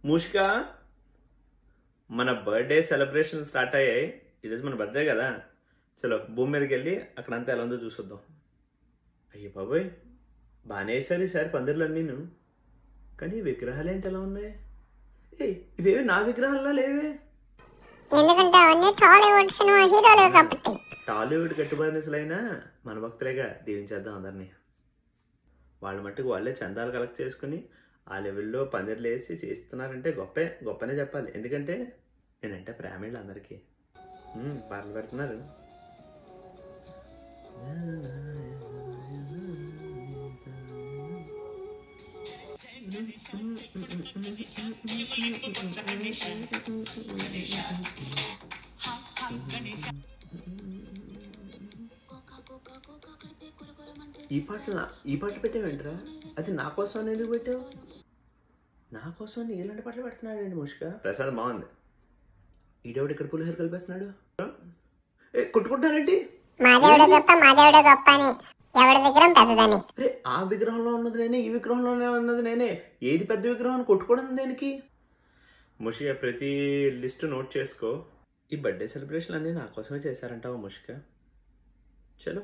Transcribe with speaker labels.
Speaker 1: మూషిక, మన birthday celebration start అయ్యాయి. ఈరోజు మన బర్త్డే కదా. చలో భూమి మీదకి వెళ్ళి అక్కడంతా ఎలా ఉందో చూసొద్దాం. అయ్యో బాబోయ్, బాగానే వేసారు ఈసారి పందిర్లన్నీను. కానీ విగ్రహాలు ఏంటి ఎలా ఉన్నాయి? ఇవేవి నా విగ్రహాల్లో లేవే.
Speaker 2: ఎందుకంటే అవన్నీ టాలీవుడ్ సినిమా హీరోలు కాబట్టి.
Speaker 1: టాలీవుడ్ కట్టుబానిసలైనా మన భక్తులేగా, దీవించేద్దాం అందరినీ. వాళ్ళ మట్టుకు వాళ్ళే చందాలు కలెక్ట్ చేసుకుని ఆ లెవెల్లో పందిర్లు వేసి చేస్తున్నారంటే గొప్పనే చెప్పాలి. ఎందుకంటే నేనంటే ప్రేమేళ్ళు అందరికీ. పాటలు పెడుతున్నారు. ఈ పాట పెట్టావేంట్రా? అది నా కోసం ఎందుకు పెట్టావు? నా కోసం ఇలాంటి పాటలు పెడుతున్నాడు మూషిక. ప్రసాద్ బాగుంది. ఈడెవడు ఇక్కడ పులిహోర కలిపేస్తున్నాడు. కొట్టుకుంటారేంటి?
Speaker 2: మాదేవుడు గొప్ప మాదేవుడు గొప్ప అని ఎవడి విగ్రహం పెద్దదని.
Speaker 1: అరే, ఆ విగ్రహంలో ఉన్నది నేనే, ఈ విగ్రహంలోనే ఉన్నది నేనే. ఏది పెద్ద విగ్రహం అని కొట్టుకోవడం దేనికి? ముషిక, ప్రతి లిస్ట్ నోట్ చేసుకో. ఈ బర్త్డే సెలబ్రేషన్ అన్నీ నా కోసమే చేశారంటావా ముషిక? చలో.